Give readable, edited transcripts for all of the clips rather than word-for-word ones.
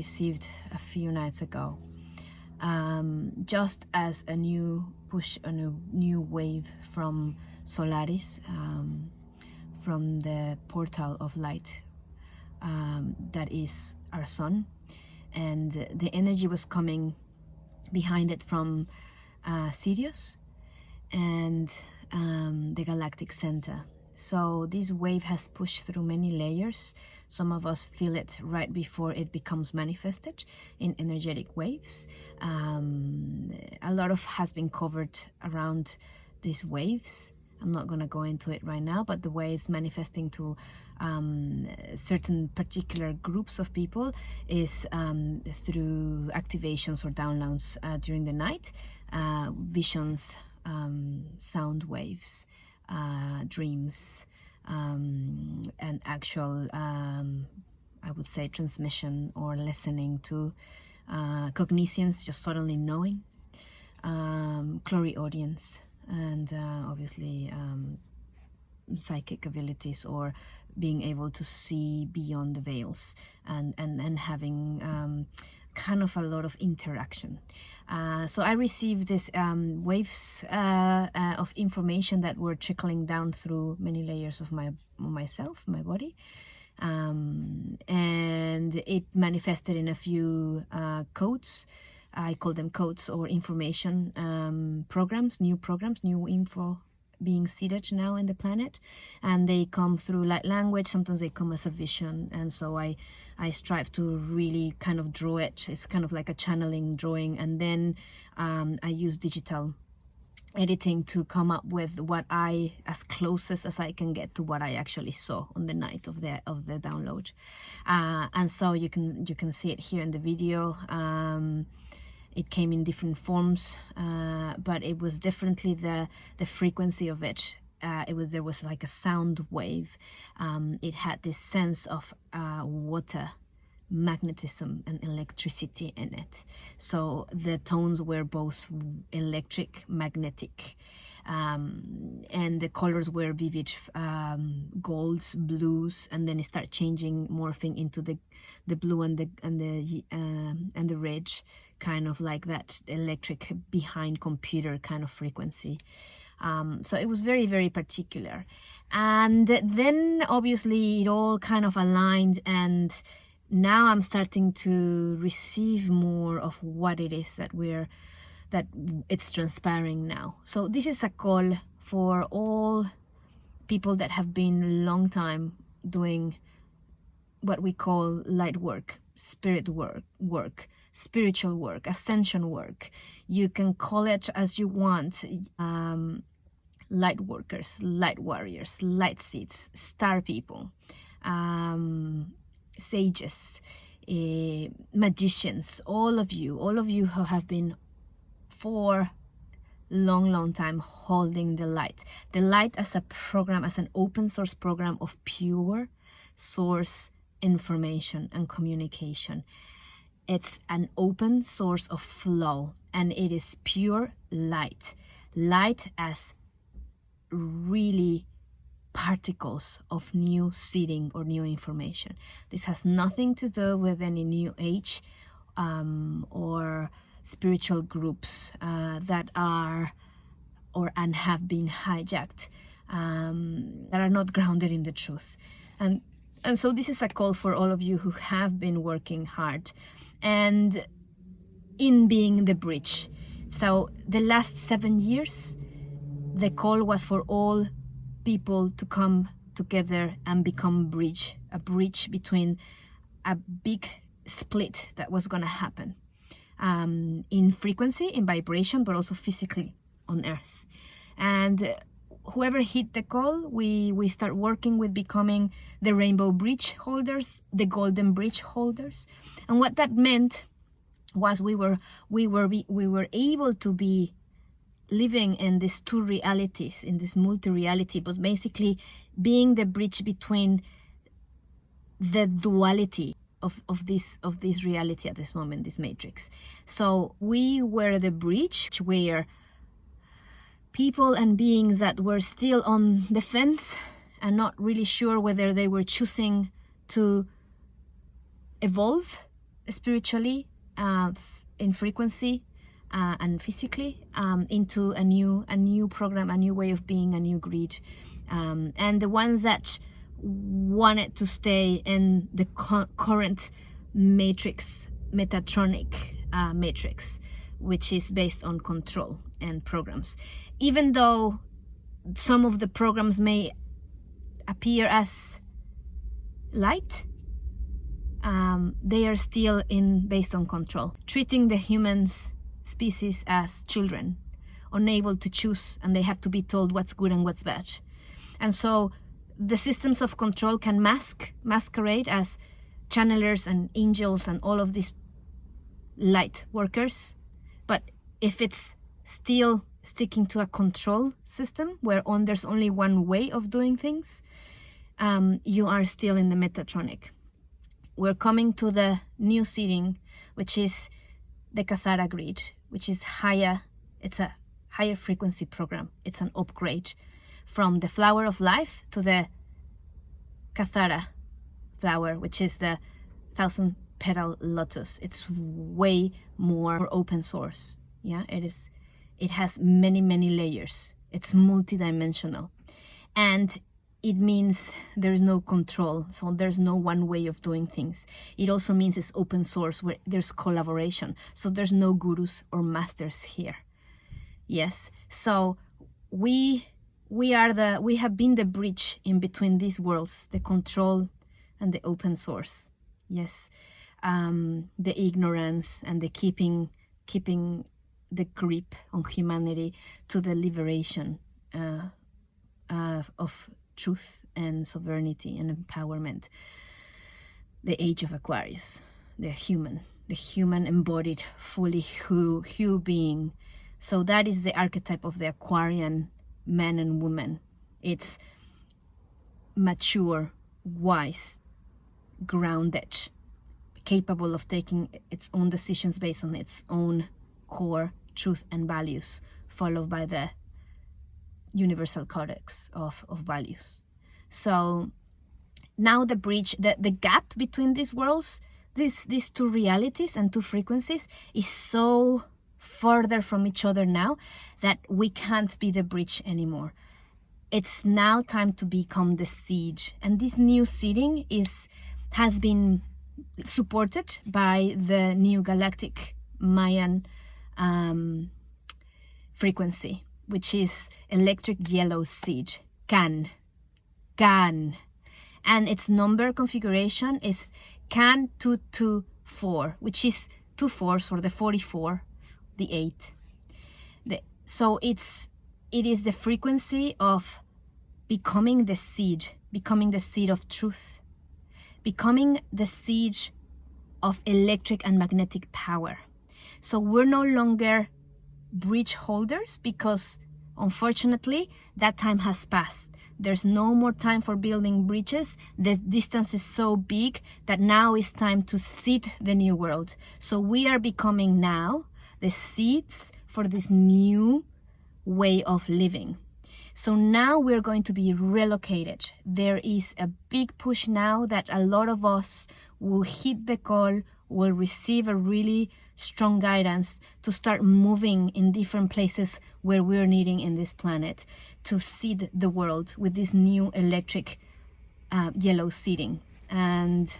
received a few nights ago, just as a new push on a new wave from Solaris, from the portal of light that is our sun, and the energy was coming behind it from Sirius and the galactic center. So this wave has pushed through many layers. Some of us feel it right before it becomes manifested in energetic waves. A lot of has been covered around these waves. I'm not going to go into it right now, but the way it's manifesting to certain particular groups of people is through activations or downloads during the night, visions, sound waves, dreams, and actual, I would say, transmission or listening to cognitions, just suddenly knowing, clairaudience, and obviously psychic abilities, or being able to see beyond the veils, and having kind of a lot of interaction. So I received these waves of information that were trickling down through many layers of myself, my body, and it manifested in a few codes. I call them codes or information programs, new info being seeded now in the planet, and they come through light language. Sometimes they come as a vision, and so I strive to really kind of draw it. It's kind of like a channeling drawing, and then I use digital editing to come up with what as closest as I can get to what I actually saw on the night of the download, and so you can see it here in the video. It came in different forms, but it was definitely the frequency of it. There was like a sound wave. It had this sense of water, magnetism, and electricity in it. So the tones were both electric, magnetic, and the colors were vivid, golds, blues, and then it started changing, morphing into the blue and the red, kind of like that electric behind computer kind of frequency. So it was very, very particular. And then obviously it all kind of aligned, and now I'm starting to receive more of what it is that it's transpiring now. So this is a call for all people that have been a long time doing what we call light work, spirit work, spiritual work, ascension work. You can call it as you want. Light workers, light warriors, light seeds, star people, sages, magicians, all of you who have been for long time holding the light as a program, as an open source program of pure source information and communication. It's an open source of flow, and it is pure light as really particles of new seeding or new information. This has nothing to do with any new age or spiritual groups that are and have been hijacked, that are not grounded in the truth. And so this is a call for all of you who have been working hard and in being the bridge. So the last 7 years, the call was for all people to come together and become a bridge between a big split that was going to happen in frequency, in vibration, but also physically on Earth. And whoever hit the call, we start working with becoming the rainbow bridge holders, the golden bridge holders. And what that meant was we were able to be living in these two realities, in this multi-reality, but basically being the bridge between the duality of this reality at this moment, this matrix. So we were the bridge where people and beings that were still on the fence and not really sure whether they were choosing to evolve spiritually, in frequency, and physically, into a new program, a new way of being, a new grid. And the ones that wanted to stay in the current matrix, Metatronic matrix, which is based on control and programs. Even though some of the programs may appear as light, they are still based on control, treating the humans species as children, unable to choose, and they have to be told what's good and what's bad. And so the systems of control can masquerade as channelers and angels and all of these light workers, but if it's still sticking to a control system where there's only one way of doing things, you are still in the Metatronic. We're coming to the new seeding, which is the Kathara grid, which is higher. It's a higher frequency program. It's an upgrade from the flower of life to the Kathara flower, which is the 1,000-petal lotus. It's way more open source. Yeah, it is. It has many layers. It's multidimensional, and it means there's no control, so there's no one way of doing things. It also means it's open source, where there's collaboration, so there's no gurus or masters here. Yes, so we have been the bridge in between these worlds, the control and the open source. Yes, the ignorance and the keeping the grip on humanity to the liberation of truth and sovereignty and empowerment. The age of Aquarius, the human embodied fully Hu being. So that is the archetype of the Aquarian man and woman. It's mature, wise, grounded, capable of taking its own decisions based on its own core truth and values, followed by the universal codex of values. So now the bridge, the gap between these worlds, these two realities and two frequencies, is so further from each other now that we can't be the bridge anymore. It's now time to become the seed, and this new seeding has been supported by the new galactic Mayan frequency, which is electric yellow seed, Can. And its number configuration is Can 224, which is 2 4s for the 44, the 8. So it is the frequency of becoming the seed of truth, becoming the seed of electric and magnetic power. So we're no longer bridge holders, because unfortunately that time has passed. There's no more time for building bridges. The distance is so big that now it's time to seed the new world. So we are becoming now the seeds for this new way of living. So now we're going to be relocated. There is a big push now that a lot of us will hit the call, will receive a really strong guidance to start moving in different places where we're needing in this planet to seed the world with this new electric yellow seeding. And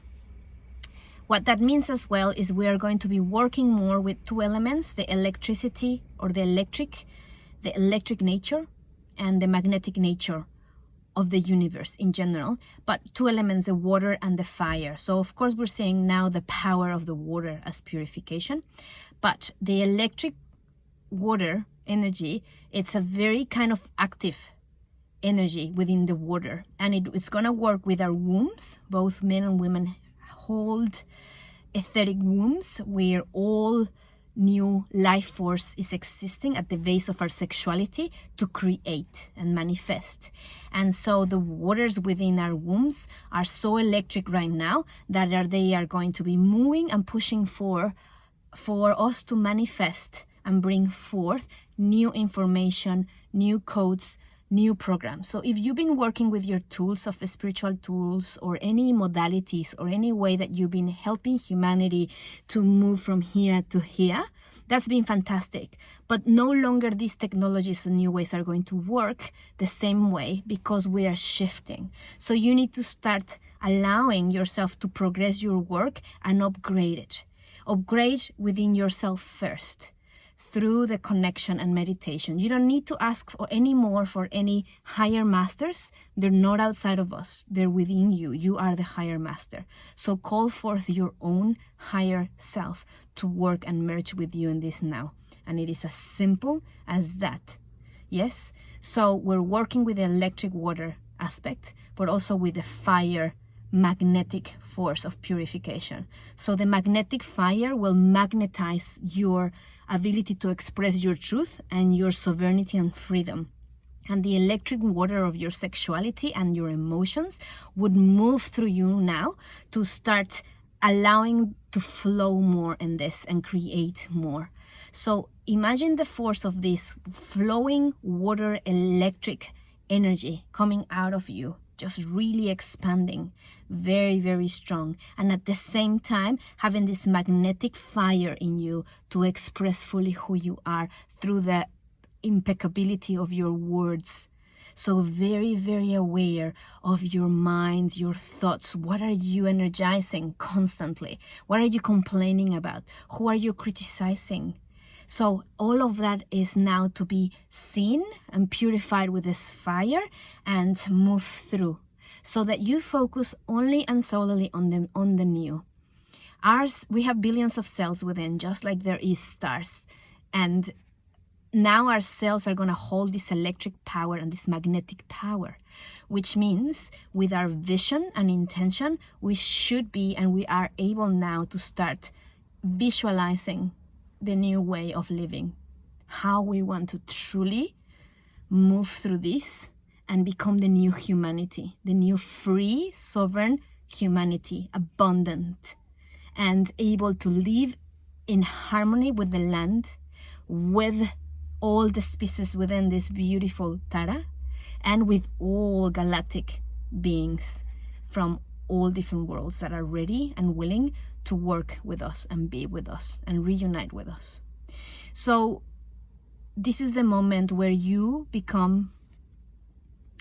what that means as well is we are going to be working more with two elements, the electricity or the electric nature and the magnetic nature of the universe in general, but two elements, the water and the fire. So of course we're seeing now the power of the water as purification, but the electric water energy, it's a very kind of active energy within the water, and it's gonna work with our wombs. Both men and women hold etheric wombs where all new life force is existing at the base of our sexuality to create and manifest. And so the waters within our wombs are so electric right now that they are going to be moving and pushing for us to manifest and bring forth new information, new codes, new programs. So if you've been working with your tools of the spiritual tools or any modalities or any way that you've been helping humanity to move from here to here, that's been fantastic. But no longer these technologies and new ways are going to work the same way because we are shifting. So you need to start allowing yourself to progress your work and upgrade it. Upgrade within yourself first through the connection and meditation. You don't need to ask for any more for any higher masters. They're not outside of us. They're within you. You are the higher master. So call forth your own higher self to work and merge with you in this now. And it is as simple as that. Yes? So we're working with the electric water aspect, but also with the fire magnetic force of purification. So the magnetic fire will magnetize your ability to express your truth and your sovereignty and freedom. And the electric water of your sexuality and your emotions would move through you now to start allowing to flow more in this and create more. So imagine the force of this flowing water electric energy coming out of you, just really expanding, very, very strong. And at the same time, having this magnetic fire in you to express fully who you are through the impeccability of your words. So very, very aware of your mind, your thoughts. What are you energizing constantly? What are you complaining about? Who are you criticizing? So all of that is now to be seen and purified with this fire and move through so that you focus only and solely on the new. We have billions of cells within, just like there is stars. And now our cells are going to hold this electric power and this magnetic power, which means with our vision and intention, we should be and we are able now to start visualizing the new way of living, how we want to truly move through this and become the new humanity, the new free, sovereign humanity, abundant and able to live in harmony with the land, with all the species within this beautiful Tara, and with all galactic beings from all different worlds that are ready and willing to work with us and be with us and reunite with us. So this is the moment where you become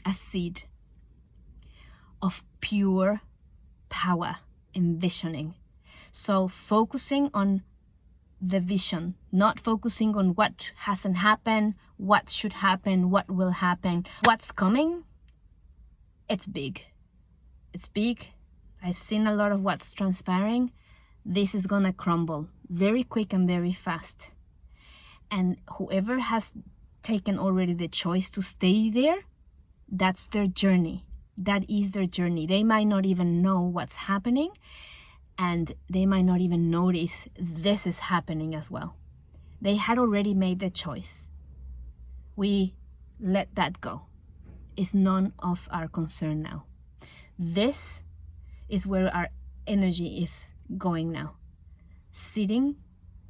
a seed of pure power, envisioning. So focusing on the vision, not focusing on what hasn't happened, what should happen, what will happen, what's coming. It's big. It's big. I've seen a lot of what's transpiring. This is gonna crumble very quick and very fast. And whoever has taken already the choice to stay there, that's their journey. That is their journey. They might not even know what's happening, and they might not even notice this is happening as well. They had already made the choice. We let that go. It's none of our concern now. This is where our energy is going now. Seeding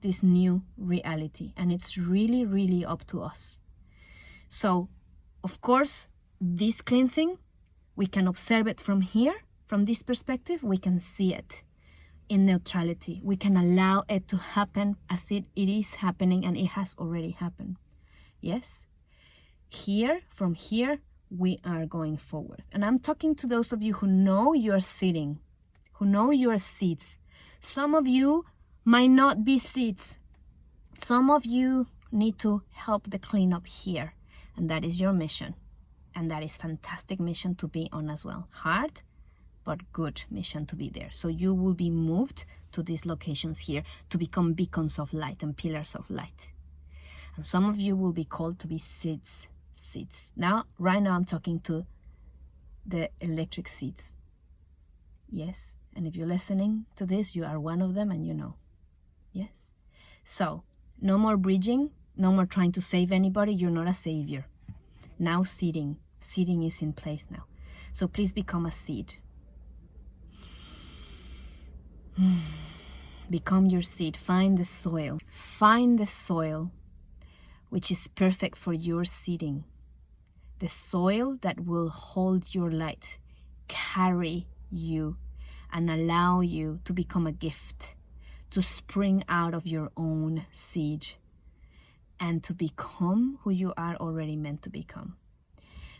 this new reality. And it's really, really up to us. So, of course, this cleansing, we can observe it from here, from this perspective, we can see it in neutrality. We can allow it to happen as it is happening, and it has already happened. Yes? Here, from here, we are going forward. And I'm talking to those of you who know you're sitting, who know you're seeds. Some of you might not be seeds. Some of you need to help the cleanup here. And that is your mission. And that is fantastic mission to be on as well. Hard, but good mission to be there. So you will be moved to these locations here to become beacons of light and pillars of light. And some of you will be called to be seeds. Now, right now I'm talking to the electric seeds. Yes, and if you're listening to this, you are one of them and you know. Yes. So, no more bridging, no more trying to save anybody. You're not a savior. Now seeding is in place now. So please become a seed. Become your seed. Find the soil. Find the soil which is perfect for your seeding. the soil that will hold your light, carry you, and allow you to become a gift, to spring out of your own seed, and to become who you are already meant to become.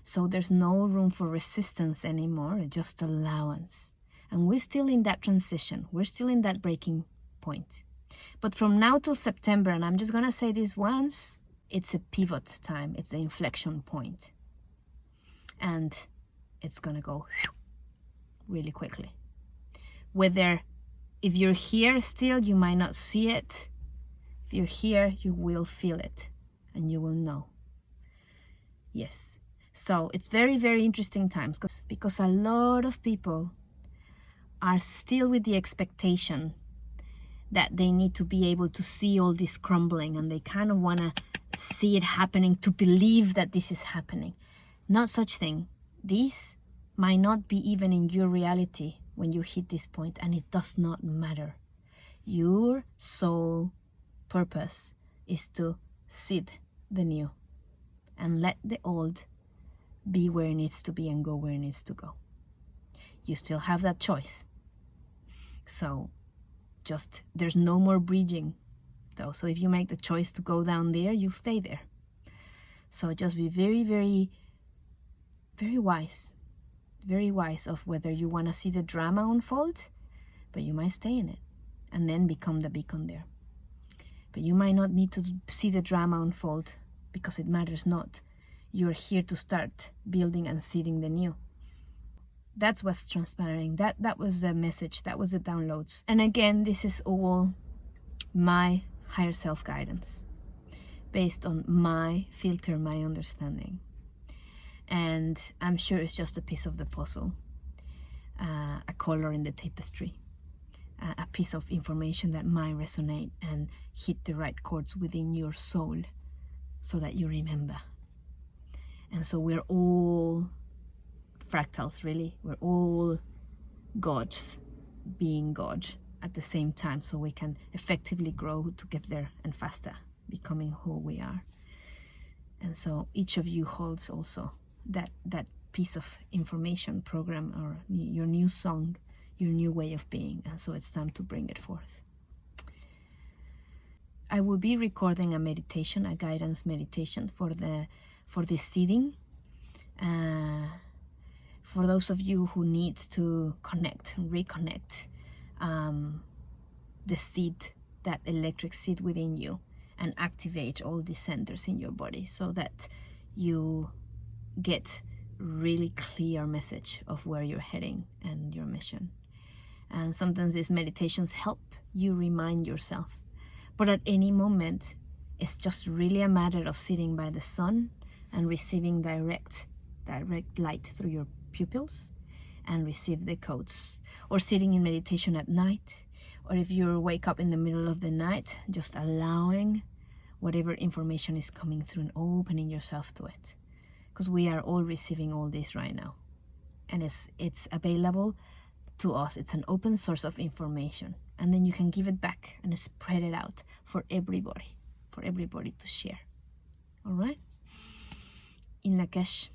So there's no room for resistance anymore, just allowance. And we're still in that transition. We're still in that breaking point. But from now till September, and I'm just going to say this once, it's a pivot time. It's the inflection point. And it's going to go really quickly. Whether if you're here still, you might not see it. If you're here, you will feel it and you will know. Yes. So it's very, very interesting times because a lot of people are still with the expectation that they need to be able to see all this crumbling, and they kind of want to see it happening to believe that this is happening. Not such thing. This might not be even in your reality when you hit this point, and it does not matter. Your soul purpose is to seed the new and let the old be where it needs to be and go where it needs to go. You still have that choice. So just, there's no more bridging though. So if you make the choice to go down there, you'll stay there. So just be very, very, very wise of whether you want to see the drama unfold, but you might stay in it and then become the beacon there. But you might not need to see the drama unfold because it matters not. You're here to start building and seeding the new. That's what's transpiring. That was the message. That was the downloads. And again, this is all my higher self guidance based on my filter, my understanding. And I'm sure it's just a piece of the puzzle, a color in the tapestry, a piece of information that might resonate and hit the right chords within your soul so that you remember. And so we're all fractals, really. We're all gods being God at the same time, so we can effectively grow together and faster, becoming who we are. And so each of you holds also that piece of information, program, or your new song, your new way of being. And so it's time to bring it forth. I will be recording a meditation, a guidance meditation for this seeding. For those of you who need to reconnect the seed, that electric seed within you, and activate all the centers in your body so that you get really clear message of where you're heading and your mission. And sometimes these meditations help you remind yourself. But at any moment, it's just really a matter of sitting by the sun and receiving direct light through your pupils and receive the codes, or sitting in meditation at night, or if you wake up in the middle of the night, just allowing whatever information is coming through and opening yourself to it, because we are all receiving all this right now, and it's available to us. It's an open source of information, and then you can give it back and spread it out for everybody to share. All right, in Lakesh.